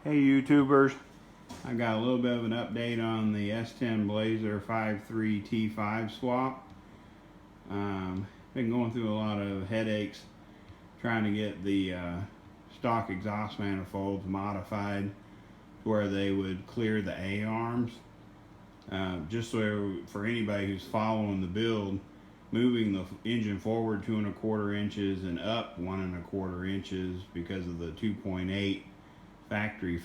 Hey YouTubers, I got a little bit of an update on the S10 Blazer 5.3 T-5 swap. Been going through a lot of headaches trying to get the stock exhaust manifolds modified where they would clear the A-arms. Just so for anybody who's following the build, moving the engine forward 2 1/4 inches and up 1 1/4 inches because of the 2.8 factory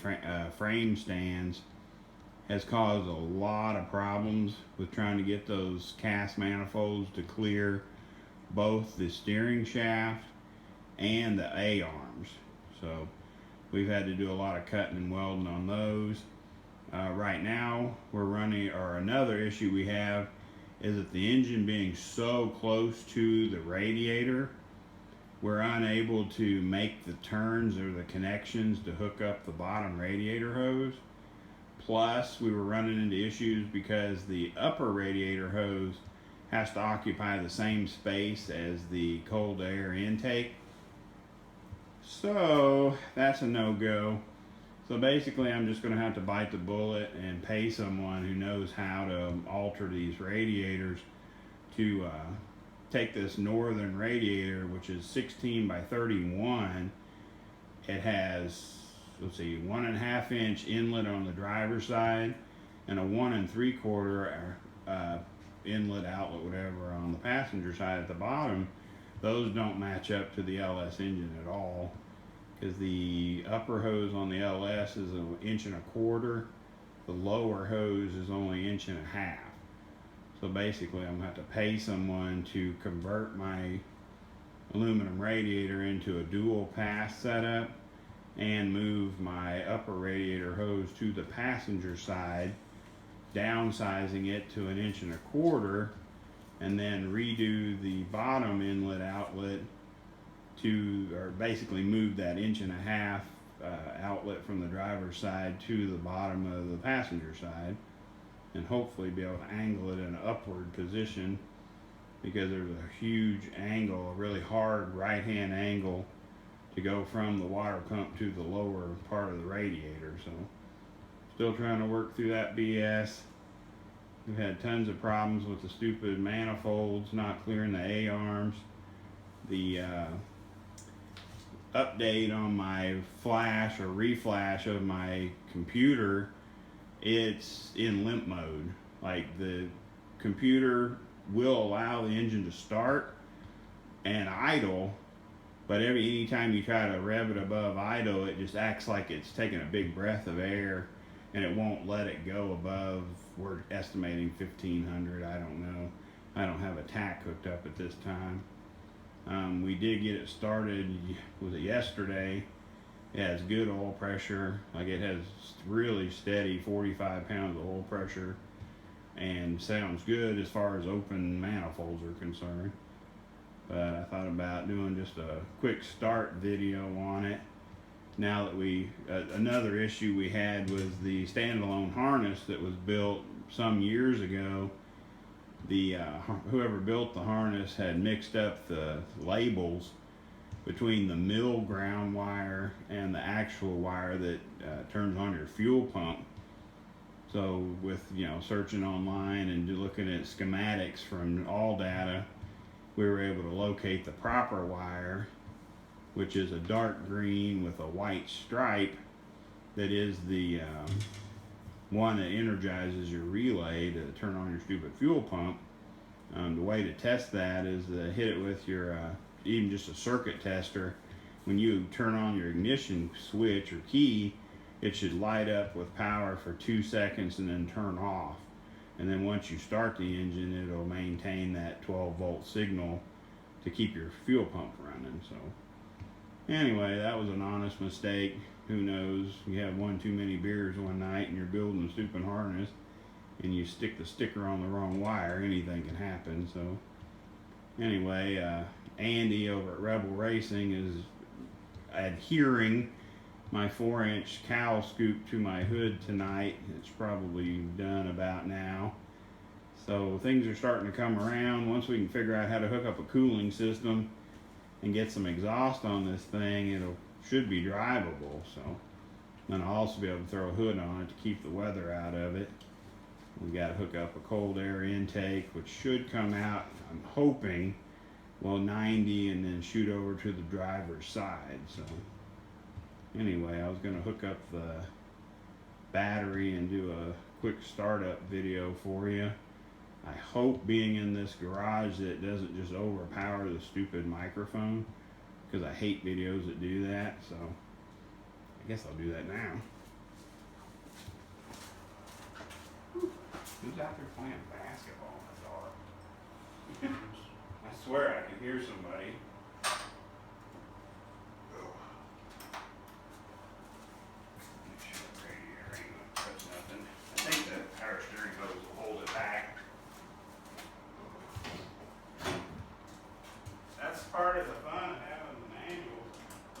frame stands has caused a lot of problems with trying to get those cast manifolds to clear both the steering shaft and the A-arms. So we've had to do a lot of cutting and welding on those. Right now we're running, or another issue we have is that the engine being so close to the radiator, we're unable to make the turns or the connections to hook up the bottom radiator hose. Plus, we were running into issues because the upper radiator hose has to occupy the same space as the cold air intake. So that's a no-go. So basically, I'm just going to have to bite the bullet and pay someone who knows how to alter these radiators to take this northern radiator, which is 16 by 31. It has, let's see, 1 1/2 inch inlet on the driver's side and a 1 3/4 inlet outlet, whatever, on the passenger side at the bottom. Those don't match up to the LS engine at all, because the upper hose on the LS is 1 1/4 inches. The lower hose is only 1 1/2 inches. So basically I'm going to have to pay someone to convert my aluminum radiator into a dual pass setup and move my upper radiator hose to the passenger side, downsizing it to 1 1/4 inches, and then redo the bottom inlet outlet to, or basically move that 1 1/2 inches outlet from the driver's side to the bottom of the passenger side, and hopefully be able to angle it in an upward position, because there's a huge angle, a really hard right hand angle to go from the water pump to the lower part of the radiator. So still trying to work through that BS. We've had tons of problems with the stupid manifolds not clearing the A-arms. The update on my flash or reflash of my computer, it's in limp mode. Like, the computer will allow the engine to start and idle, but anytime you try to rev it above idle, it just acts like it's taking a big breath of air, and it won't let it go above, we're estimating 1500. I don't know. I don't have a tack hooked up at this time. We did get it started, was it yesterday? It has good oil pressure. Like, it has really steady 45 pounds of oil pressure, and sounds good as far as open manifolds are concerned. But I thought about doing just a quick start video on it. Now that another issue we had was the standalone harness that was built some years ago. Whoever built the harness had mixed up the labels between the mill ground wire and the actual wire that turns on your fuel pump. So with searching online and looking at schematics from AllData, we were able to locate the proper wire, which is a dark green with a white stripe, that is the one that energizes your relay to turn on your stupid fuel pump. The way to test that is to hit it with your even just a circuit tester. When you turn on your ignition switch or key, it should light up with power for 2 seconds and then turn off. And then once you start the engine, it'll maintain that 12-volt signal to keep your fuel pump running. So anyway, that was an honest mistake. Who knows? You have one too many beers one night and you're building a stupid harness and you stick the sticker on the wrong wire, anything can happen. So anyway, Andy over at Rebel Racing is adhering my 4-inch cowl scoop to my hood tonight. It's probably done about now. So things are starting to come around. Once we can figure out how to hook up a cooling system and get some exhaust on this thing, should be drivable. So And I'll also be able to throw a hood on it to keep the weather out of it. We got to hook up a cold air intake, which should come out, I'm hoping, well, 90 and then shoot over to the driver's side. So anyway, I was going to hook up the battery and do a quick startup video for you. I hope, being in this garage, that it doesn't just overpower the stupid microphone, because I hate videos that do that. So I guess I'll do that now. Who's out there playing basketball in the dark? I swear I can hear somebody. Make sure the radiator ain't gonna touch nothing. I think the power steering hose will hold it back. That's part of the fun of having the manual.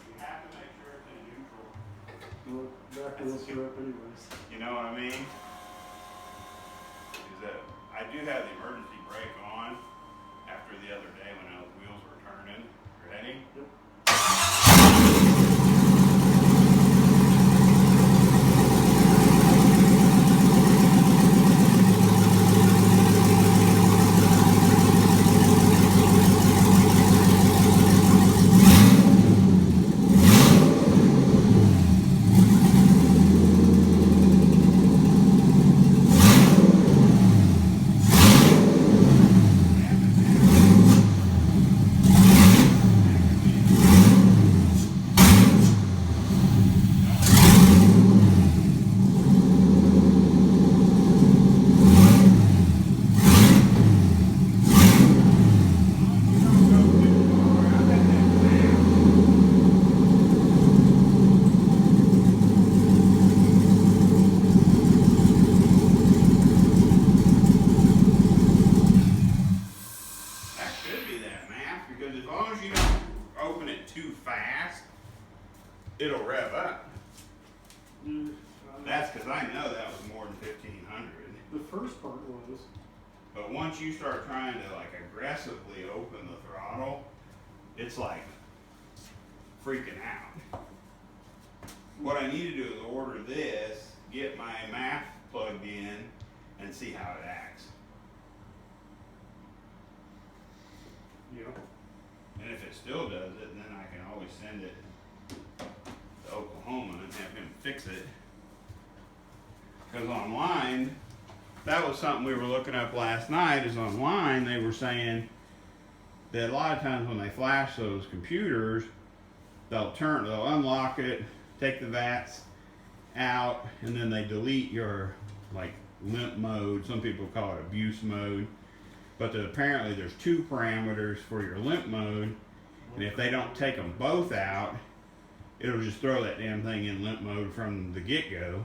You have to make sure it's in neutral. Well, back to this up anyways. You know what I mean? Is that I do have the emergency brake on after the other day when those wheels were turning. Ready? Yep. Because as long as you don't open it too fast, it'll rev up. That's because I know that was more than 1500. The first part was. But once you start trying to like aggressively open the throttle, it's like freaking out. What I need to do is order this, get my math plugged in, and see how it acts. Yep. And if it still does it, then I can always send it to Oklahoma and have him fix it. Because online, that was something we were looking up last night, is online they were saying that a lot of times when they flash those computers, they'll unlock it, take the VATs out, and then they delete your like limp mode. Some people call it abuse mode. But apparently there's two parameters for your limp mode, and if they don't take them both out, it'll just throw that damn thing in limp mode from the get-go.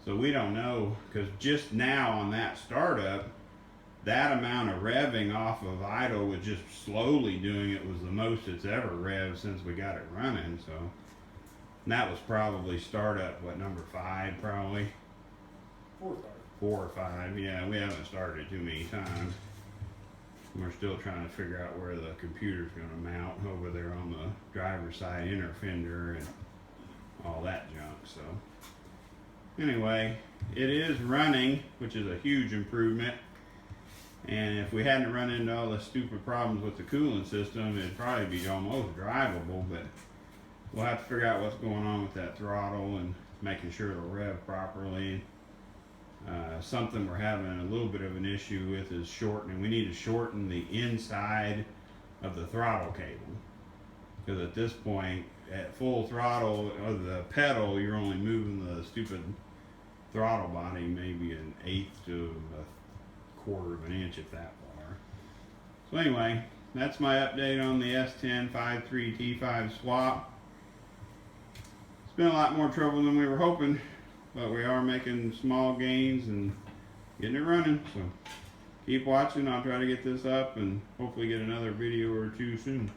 So we don't know, because just now on that startup, that amount of revving off of idle with just slowly doing it was the most it's ever revved since we got it running. So and that was probably startup, what, number 5 probably? 4 or 5. 4 or 5, yeah, we haven't started it too many times. We're still trying to figure out where the computer's going to mount over there on the driver's side inner fender and all that junk. So anyway, it is running, which is a huge improvement. And if we hadn't run into all the stupid problems with the cooling system, it'd probably be almost drivable, but we'll have to figure out what's going on with that throttle and making sure it'll rev properly. Something we're having a little bit of an issue with is shortening. We need to shorten the inside of the throttle cable, because at this point, at full throttle of the pedal, you're only moving the stupid throttle body maybe 1/8 to 1/4 of an inch, if that far. So anyway, that's my update on the S10 5.3 T5 swap. It's been a lot more trouble than we were hoping, but we are making small gains and getting it running. So keep watching. I'll try to get this up and hopefully get another video or two soon.